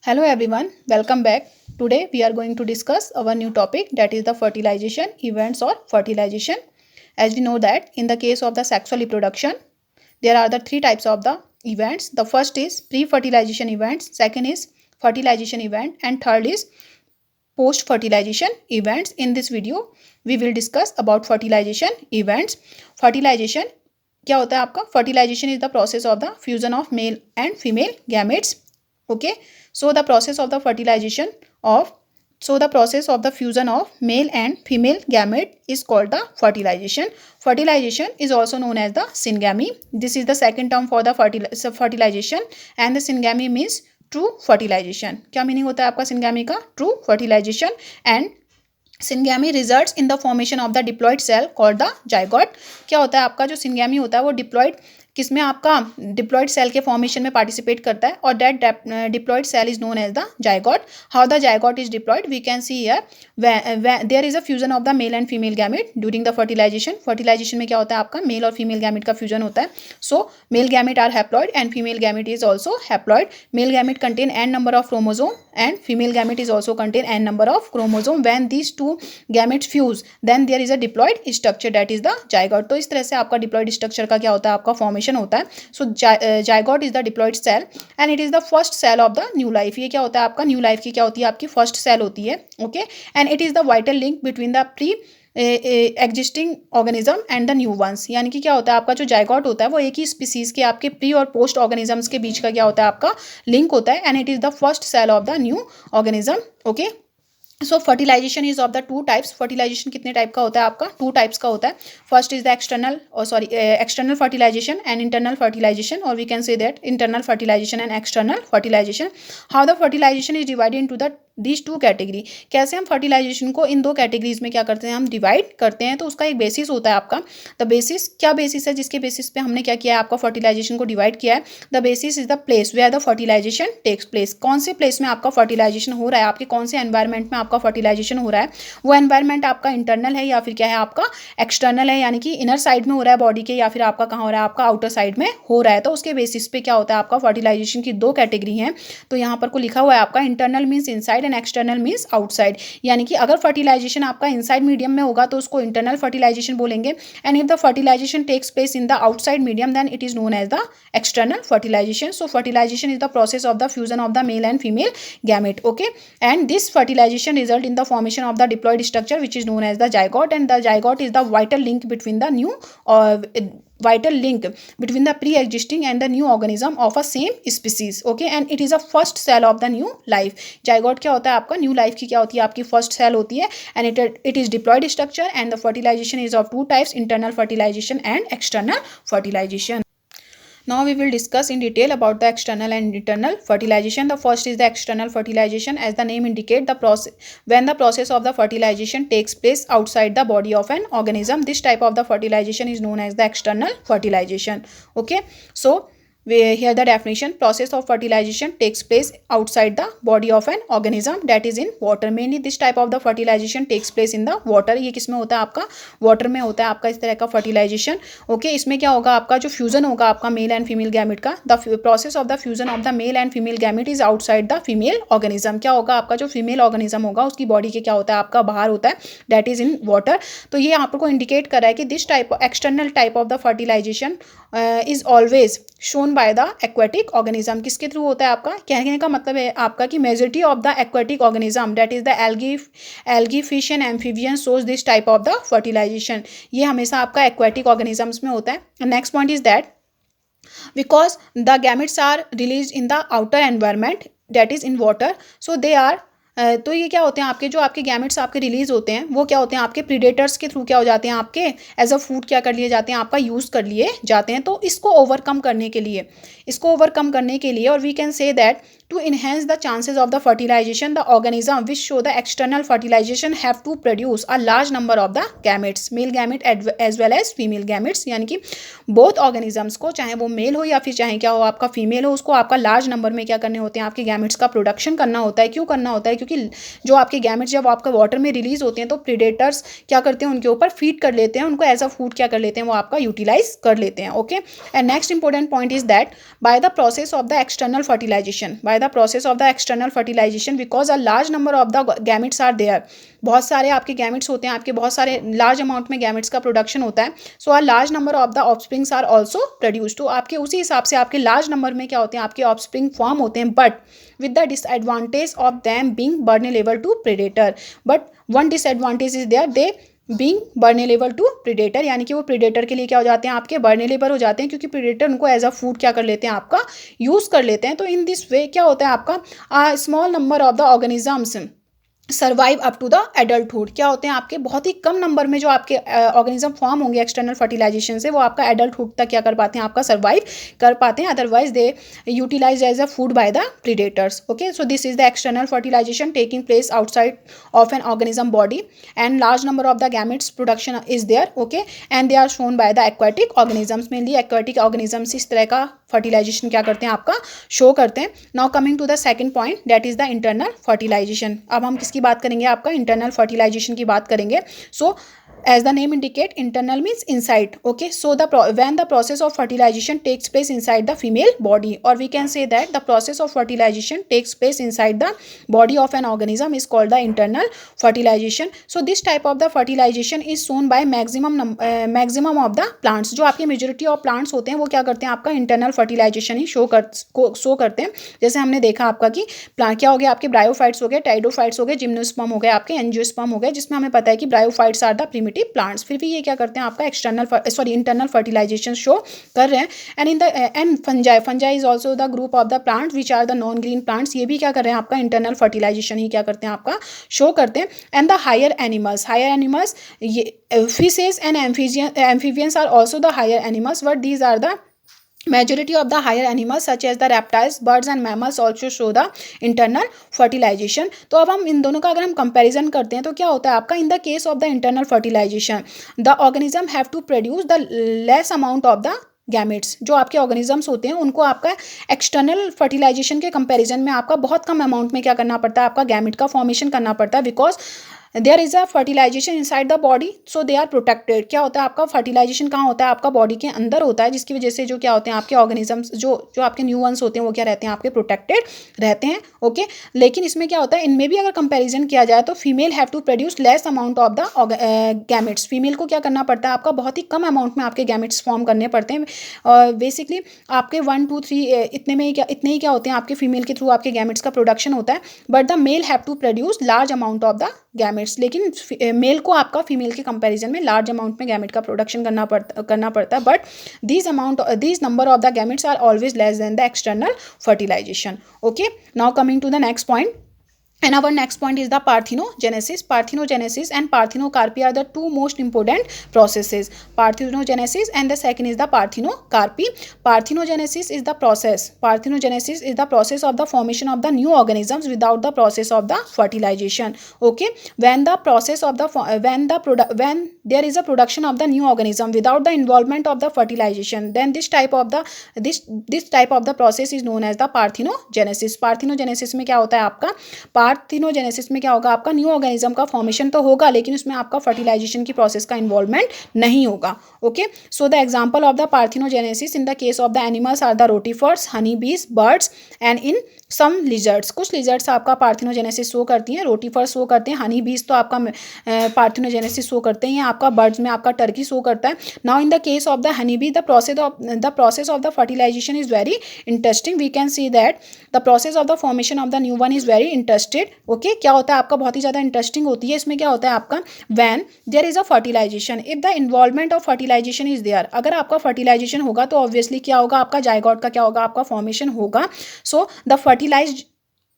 Hello everyone, welcome back. Today we are going to discuss our new topic, that is the fertilization events or fertilization. As we know that in the case of the sexual reproduction, there are the three types of the events. The first is pre-fertilization events, second is fertilization event, and third is post-fertilization events. In this video we will discuss about fertilization events. Fertilization क्या होता है आपका? Fertilization is the process of the fusion of male and female gametes. Okay, so the process of the fertilization of the process of the fusion of male and female gamete is called the fertilization. Fertilization is also known as the syngamy. This is the second term for the fertilization, and the syngamy means true fertilization. क्या meaning होता है आपका syngamy का? True fertilization. And syngamy results in the formation of the diploid cell called the zygote. क्या होता है आपका जो syngamy होता है वो diploid किसमें आपका डिप्लॉइड सेल के फॉर्मेशन में पार्टिसिपेट करता है, और that diploid cell is known as the zygote. How the zygote is diploid? We can see here there is a fusion of the male and female gamete during the fertilisation. Fertilisation में क्या होता है आपका? Mail और female gamete का fusion होता है. So male gamete are haploid and female gamete is also haploid. Male gamete contain n number of chromosome and female gamete is also contain n number of chromosome. When these two gametes fuse, then there is a diploid structure, that is the zygote. तो इस तरह से आपका diploid structure का क्या होता है? आपका formation होता है. So zygote is the diploid cell and it is the first cell of the new life. ये क्या होता है आपका? न्यू लाइफ की क्या होती है? आपकी फर्स्ट सेल होती है. Okay, and it is the vital link between the pre existing organism and the new once. यानी कि क्या होता है आपका जो जाइगोट होता है वो एक ही स्पीसीज के आपके प्री और पोस्ट ऑर्गेनिजम्स के बीच का क्या होता है आपका? लिंक होता है, and it is the first cell of the new organism. Okay, so fertilisation is of the two types. Fertilization कितने टाइप का होता है आपका? टू टाइप्स का होता है. First is the external fertilization and internal fertilization, और we can say that internal fertilization and external fertilization. How the fertilisation is divided into the these two category. कैसे हम फर्टिलाइजेशन को इन दो कैटेगरीज में क्या करते हैं? हम डिवाइड करते हैं. तो उसका एक बेसिस होता है आपका. द बेसिस क्या बेसिस है जिसके बेसिस पे हमने क्या किया है? आपका फर्टिलाइजेशन को डिवाइड किया है. The basis is the place where the fertilisation takes place. कौन से प्लेस में आपका फर्टिलाइजेशन हो रहा है, आपके कौन से एनवायरमेंट में आपका फर्टिलाइजेशन हो रहा है. वो एनवायरमेंट आपका इंटरनल है या फिर क्या है आपका एक्सटर्नल है, यानी कि इनर साइड में हो रहा है बॉडी के, या फिर आपका कहाँ हो रहा है? आपका आउटर साइड में हो रहा है. तो उसके बेसिस पे क्या होता है आपका? फर्टिलाइजेशन की दो कैटेगरी हैं. तो यहाँ पर को लिखा हुआ है आपका internal means inside and external means outside. यानी कि अगर फर्टिलाइजेशन आपका इनसाइड मीडियम में होगा तो उसको इंटरनल फर्टिलाइजेशन बोलेंगे, and if the fertilisation takes place in the outside medium then it is known as the external fertilisation. So fertilisation is the process of the fusion of the male and female gamete. Okay, and this fertilisation result in the formation of the diploid structure which is known as the zygote, and the zygote is the vital link between the new vital link between the pre-existing and the new organism of a same species. Okay, and it is a first cell of the new life. zygote क्या होता है आपका? New life की क्या होती है? आपकी first cell होती है, and it is diploid structure, and the fertilization is of two types, internal fertilization and external fertilization. Now we will discuss in detail about the external and internal fertilization. The first is the external fertilization. As the name indicate, the process when the process of the fertilization takes place outside the body of an organism, this type of the fertilization is known as the external fertilization. Okay, so here the definition: process of fertilization takes place outside the body of an organism, that is in water. Mainly this type of the fertilization takes place in the water. ये किस में होता है आपका? Water में होता है आपका इस तरह का फर्टिलाइजेशन. ओके, इसमें क्या होगा आपका? जो फ्यूजन होगा आपका मेल एंड फीमेल गैमेट का, the process of the fusion of the male and female gamete is outside the female organism. क्या होगा आपका? जो फीमेल ऑर्गेनिज्म होगा उसकी बॉडी के क्या होता है आपका? बाहर होता है, दैट इज इन वाटर. तो ये आपको इंडिकेट कर रहा है कि this type external type of the fertilisation is always shown by the aquatic organism. किसके थ्रू होता है आपका? कहने का मतलब है आपका कि majority of the aquatic organism, that is the algae fish and amphibian, shows this type of the fertilisation. ये हमेशा आपका एक्वेटिक ऑर्गेनिजम्स में होता है. Next point is that because the gametes are released in the outer environment, that is in water, so they are तो ये क्या होते हैं आपके जो आपके गैमेट्स आपके रिलीज होते हैं वो क्या होते हैं आपके प्रीडेटर्स के थ्रू क्या हो जाते हैं? आपके एज अ फूड क्या कर लिए जाते हैं? आपका यूज़ कर लिए जाते हैं. तो इसको ओवरकम करने के लिए और we can say that to enhance the chances of the fertilization, the organism which show the external fertilization have to produce a large number of the gametes, male gamete as well as female gametes. यानी कि both organisms को, चाहे वो mail हो या फिर चाहे क्या हो आपका फीमेल हो, उसको आपका लार्ज नंबर में क्या करने होते हैं? आपके गैमेट्स का प्रोडक्शन करना होता है. क्यों करना होता है? क्योंकि जो आपके गैमेट्स जब आपका वाटर में रिलीज होते हैं तो प्रीडेटर्स क्या करते हैं? उनके ऊपर फीड कर लेते हैं, उनको एज अ फूड क्या कर लेते हैं? वो आपका यूटिलाइज कर लेते हैं. Okay, and next important point is that by the process of the external fertilization, by the process of the external fertilization because a large number of the gametes are there. बहुत सारे आपके gametes होते हैं, आपके बहुत सारे large amount में gametes का प्रोडक्शन होता है। So a large number of the offsprings are also produce. तो आपके उसी हिसाब से आपके लार्ज नंबर में क्या होते हैं, आपके ऑफस्प्रिंग फॉर्म होते हैं, but with the disadvantage of them being vulnerable to predator. But one disadvantage is there, they being vulnerable to predator, यानी कि वो predator के लिए क्या हो जाते हैं, आपके vulnerable हो जाते हैं, क्योंकि predator उनको एज अ फूड क्या कर लेते हैं, आपका यूज़ कर लेते हैं। तो इन दिस वे क्या होता है आपका small number of the organisms survive up to the adulthood. क्या होते हैं आपके बहुत ही कम नंबर में जो आपके ऑर्गेनिज्म फॉर्म होंगे एक्सटर्नल फर्टिलाइजेशन से, वो आपका एडल्टहुड तक क्या कर पाते हैं, आपका सर्वाइव कर पाते हैं, otherwise they utilise as a food by the predators. Okay, so this is the external fertilisation taking place outside of an organism body and large number of the gametes production is there. Okay, and they are shown by the aquatic organisms. Mainly aquatic organisms इस तरह का fertilisation क्या करते हैं, आपका show करते हैं। Now coming to the second point, that is the internal fertilisation. अब हम किसकी बात करेंगे, आपका इंटरनल फर्टिलाइजेशन की बात करेंगे। सो as the name indicate, internal means inside. Okay, so when the process of fertilization takes place inside the female body, or we can say that the process of fertilization takes place inside the body of an organism is called the internal fertilization. So this type of the fertilization is shown by maximum of the plants. जो आपके majority of plants होते हैं वो क्या करते हैं, आपका internal fertilization ही show करते हैं। जैसे हमने देखा आपका कि प्लांट क्या हो गया, आपके ब्रायोफाइट्स हो गए, टाइडोफाइट्स हो गए, जिम्नोस्पर्म हो गए, आपके एंजियोस्पर्म हो गए, जिसमें हमें पता है कि ब्रायोफाइट्स आर द प्लांट्स। फिर भी ये क्या करते हैं, आपका इंटरनल फर्टिलाइजेशन शो कर रहे हैं। And fungi is also the group of the plant which are the non green plants. ये भी क्या कर रहे हैं, आपका इंटरनल फर्टिलाइजेशन ही क्या करते हैं, आपका शो करते हैं। एंड द हायर एनिमल्स ये fishes and amphibians are also the higher animals, but these are the majority of the higher animals such as the reptiles, birds and mammals also show the internal fertilization. तो अब हम इन दोनों का अगर हम comparison करते हैं तो क्या होता है आपका, in the case of the internal fertilisation the organism have to produce the less amount of the gametes. जो आपके ऑर्गेनिजम्स होते हैं उनको आपका एक्सटर्नल फर्टिलाइजेशन के कंपैरिजन में आपका बहुत कम अमाउंट में क्या करना पड़ता है, आपका गैमेट का फॉर्मेशन करना पड़ता है, because there is a fertilisation inside the body, so they are protected. क्या होता है आपका फर्टिलाइजेशन कहाँ होता है, आपका बॉडी के अंदर होता है, जिसकी वजह से जो क्या होते हैं आपके ऑर्गेनिजम्स जो आपके न्यू वंस होते हैं वो क्या रहते हैं, आपके प्रोटेक्टेड रहते हैं। ओके, लेकिन इसमें क्या होता है, इनमें भी अगर कंपैरिजन किया जाए तो female have to produce less amount of the gametes. Female को क्या करना पड़ता है, आपका बहुत ही कम अमाउंट में आपके गैमेट्स फॉर्म करने पड़ते हैं। बेसिकली आपके 1 2 3 इतने ही क्या होते हैं, आपके फीमेल के थ्रू आपके गैमेट्स का प्रोडक्शन होता है, but the male have to produce large amount of the gametes. लेकिन मेल को आपका फीमेल के कंपैरिजन में लार्ज अमाउंट में गैमेट का प्रोडक्शन करना पड़ता है, but these number of the gametes are always less than the external fertilization. Okay, now coming to the next point. And our next point is the parthenogenesis. Parthenogenesis and parthenocarpy are the two most important processes. Parthenogenesis and the second is the parthenocarpy. Parthenogenesis is the process. Parthenogenesis is the process of the formation of the new organisms without the process of the fertilization. Okay, when there is a production of the new organism without the involvement of the fertilization, then this type of the process is known as the parthenogenesis. Parthenogenesis में क्या होता है आपका, parthenogenesis में क्या होगा, आपका new organism का फॉर्मेशन तो होगा लेकिन उसमें आपका फर्टिलाइजेशन की प्रोसेस का इन्वॉल्वमेंट नहीं होगा। Okay, so the example of the parthenogenesis in the case of the animals are the rotifers, honey bees, birds and in some lizards. कुछ लिजर्ड्स आपका पार्थिनोजेनेसिस शो करती हैं, रोटीफर्स शो करते हैं, हनी बीज तो आपका पार्थिनोजेनेसिस शो करते हैं, आपका बर्ड्स में आपका टर्की शो करता है। Now in the case of the honey bee the process of the fertilisation is very interesting. We can see that the process of the formation of the new one is very interested. Okay, क्या होता है आपका, बहुत ही ज़्यादा interesting होती है। इसमें क्या होता है आपका, when there is a fertilisation, if the involvement of fertilisation is there, अगर आपका फर्टिलाइजेशन होगा तो ऑब्वियसली क्या होगा, आपका जाइगोट का क्या होगा, आपका फॉर्मेशन होगा। So the fertilised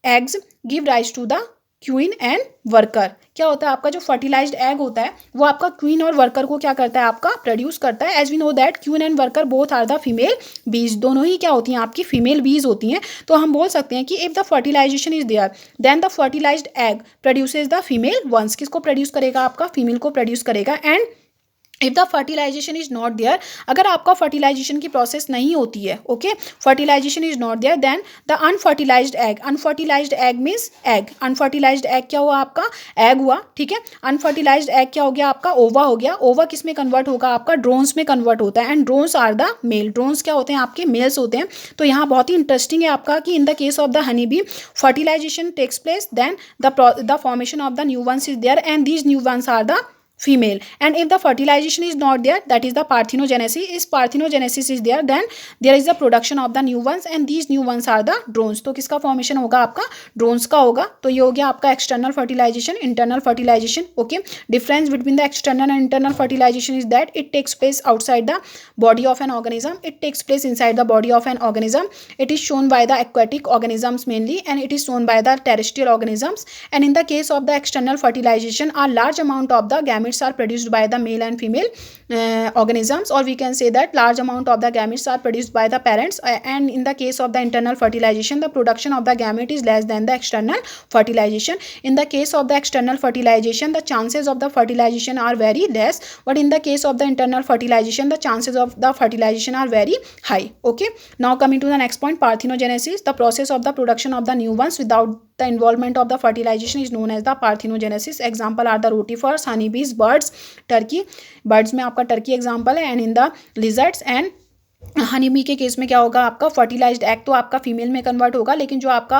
eggs give rise to the queen and worker. क्या होता है आपका जो फर्टिलाइज्ड एग होता है वो आपका क्वीन और वर्कर को क्या करता है, आपका प्रोड्यूस करता है। As we know that queen and worker both are the female bees, दोनों ही क्या होती हैं, आपकी फीमेल बीज होती हैं। तो हम बोल सकते हैं कि if the fertilisation is there then the fertilised egg produces the female ones. किसको प्रोड्यूस करेगा, आपका फीमेल को प्रोड्यूस करेगा। And if the fertilisation is not there, अगर आपका फर्टिलाइजेशन की प्रोसेस नहीं होती है, okay, fertilisation is not there, then the unfertilised egg, unfertilised egg means egg, unfertilised egg क्या हुआ आपका, एग हुआ, ठीक है। अनफर्टिलाइज्ड एग क्या हो गया आपका, ओवा हो गया। ओवा किस में कन्वर्ट होगा आपका, ड्रोन्स में कन्वर्ट होता है, and drones are the male, drones क्या होते हैं आपके, मेल्स होते हैं। तो यहाँ बहुत ही इंटरेस्टिंग है आपका कि in the case of the honey bee fertilisation takes place, then the formation of the new ones is there, and these new ones are the female, and if the fertilization is not there, that is the parthenogenesis, is parthenogenesis is there, then there is the production of the new ones, and these new ones are the drones। तो किसका formation होगा आपका, drones का होगा। तो ये हो गया आपका external fertilisation, internal fertilisation, okay. Difference between the external and internal fertilisation is that it takes place outside the body of an organism, it takes place inside the body of an organism, it is shown by the aquatic organisms mainly, and it is shown by the terrestrial organisms, and in the case of the external fertilization a large amount of the gametes are produced by the male and female organisms, or we can say that large amount of the gametes are produced by the parents, and in the case of the internal fertilization the production of the gamete is less than the external fertilization। in the case of the external fertilization the chances of the fertilization are very less, but in the case of the internal fertilization the chances of the fertilization are very high, okay। now coming to the next point, parthenogenesis, the process of the production of the new ones without the involvement of the fertilization is known as the parthenogenesis। example are the rotifers, honeybees, birds, turkey, birds में आपका turkey example है, and in the lizards and honey bee के case में क्या होगा आपका, fertilised egg तो आपका फीमेल में कन्वर्ट होगा, लेकिन जो आपका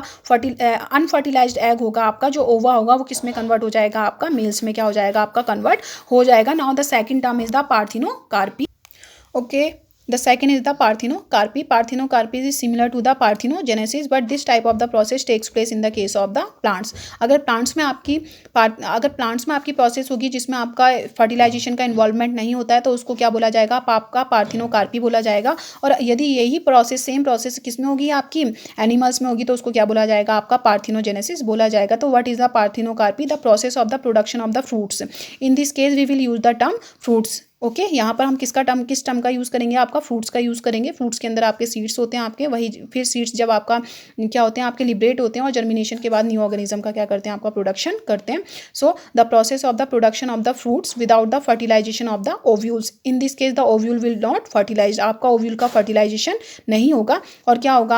अनफर्टिलाइज्ड एग होगा आपका, जो ओवा होगा वो किस में कन्वर्ट हो जाएगा आपका, मेल्स में क्या हो जाएगा आपका, कन्वर्ट हो जाएगा। Now the second term is the parthenocarpy, okay. The second is the parthenocarpy. Parthenocarpy is similar to the parthenogenesis, but this type of the process takes place in the case of the plants। अगर plants में आपकी process होगी जिसमें आपका fertilisation का involvement नहीं होता है तो उसको क्या बोला जाएगा, आपका पार्थिनोकार्पी बोला जाएगा। और यदि यही प्रोसेस सेम प्रोसेस किस में होगी आपकी, एनिमल्स में होगी, तो उसको क्या बोला जाएगा आपका, पार्थिनोजेनेसिस बोला जाएगा। तो what is the parthenocarpy, the process of the production of the fruits. In this case we will use the term fruits, okay. यहाँ पर हम किस टर्म का यूज़ करेंगे, आपका फ्रूट्स का यूज़ करेंगे। फ्रूट्स के अंदर आपके सीड्स होते हैं आपके, वही फिर सीड्स जब आपका क्या होते हैं आपके लिबरेट होते हैं और जर्मिनेशन के बाद न्यू ऑर्गेनिज्म का क्या करते हैं आपका प्रोडक्शन करते हैं। So the process of the production of the fruits without the fertilisation of the ovules. In this case the ovule will not fertilise, आपका ओव्यूल का फर्टिलाइजेशन नहीं होगा, और क्या होगा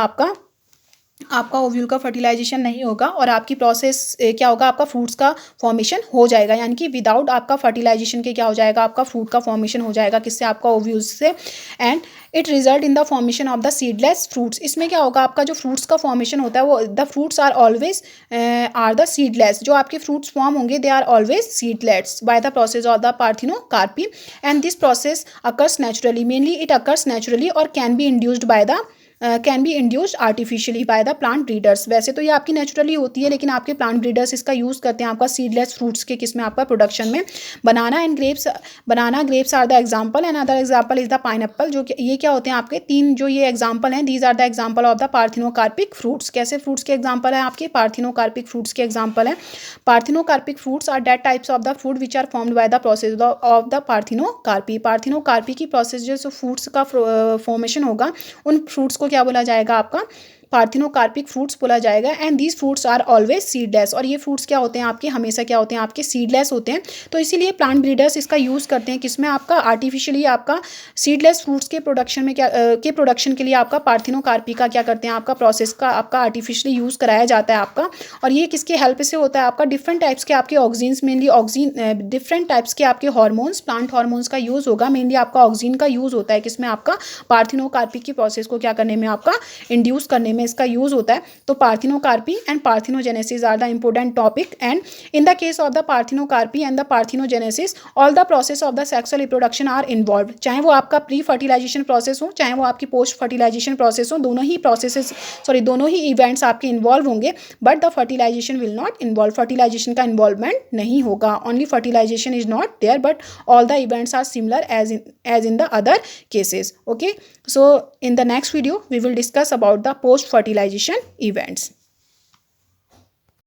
आपका ओव्यूल का फर्टिलाइजेशन नहीं होगा, और आपकी प्रोसेस क्या होगा, आपका फ्रूट्स का फॉर्मेशन हो जाएगा। यानी कि विदाउट आपका फर्टिलाइजेशन के क्या हो जाएगा, आपका फ्रूट का फॉर्मेशन हो जाएगा, किससे, आपका ओव्यूल्स से, and it result in the formation of the seedless fruits. इसमें क्या होगा, आपका जो फ्रूट्स का फॉर्मेशन होता है वो, the fruits are always are the seedless, जो आपके फ्रूट्स फॉर्म होंगे they are always seedlets by the process of the parthenocarpy, and this process occurs naturally, mainly it occurs naturally और can be induced by the can be induced artificially by the plant breeders. वैसे तो ये आपकी naturally होती है, लेकिन आपके plant breeders इसका यूज़ करते हैं आपका सीडलेस फ्रूट्स के किस में, आपका प्रोडक्शन में। Banana grapes are the example, and other example is the pineapple. जो ये क्या होते हैं आपके तीन जो ये एग्जाम्पल हैं, these are the example of the parthenocarpic fruits. कैसे फ्रूट्स के एग्जाम्पल है आपके, पार्थिनोकार्पिक फ्रूट्स के एग्जाम्पल हैं। Parthenocarpic fruits are that types of the food which are formed by the process of the parthenocarpy. Parthenocarpy की process जो fruits का formation होगा, उन फ्रूट्स को क्या बोला जाएगा, आपका पार्थिनोकार्पिक फ्रूट्स बोला जाएगा। And these fruits are always seedless, और ये फ्रूट्स क्या होते हैं आपके, हमेशा क्या होते हैं आपके, सीडलेस होते हैं। तो इसीलिए प्लांट ब्रीडर्स इसका यूज़ करते हैं किसमें, आपका आर्टिफिशियली, आपका सीडलेस फ्रूट्स के प्रोडक्शन में के प्रोडक्शन के लिए आपका पार्थिनोकार्पी का क्या करते हैं, आपका प्रोसेस का आपका आर्टिफिशियली यूज़ कराया जाता है आपका। और ये किसके हेल्प से होता है, आपका डिफरेंट टाइप्स के आपके ऑक्सीन्स, मेनली डिफरेंट टाइप्स के आपके हार्मोन्स, प्लांट हार्मोन्स का यूज़ होगा। मेनली आपका ऑक्सीन का यूज़ होता है किसमें, आपका पार्थिनोकार्पी की प्रोसेस को क्या करने में, आपका इंड्यूस करने में इसका यूज़ होता है। तो parthenocarpy and parthenogenesis are the important topic, and in the case of the parthenocarpy and the parthenogenesis all the process of the sexual reproduction are involve. चाहे वो आपका प्री फर्टिलाइजेशन प्रोसेस हो, चाहे वो आपकी पोस्ट फर्टिलाइजेशन प्रोसेस हो, दोनों ही इवेंट्स आपके इन्वॉल्व होंगे, but the fertilisation will not involve, fertilisation का इन्वॉल्वमेंट नहीं होगा। Only fertilisation is not there, but all the events are similar as in the other cases, okay। So in the next video we will discuss about the post fertilization events.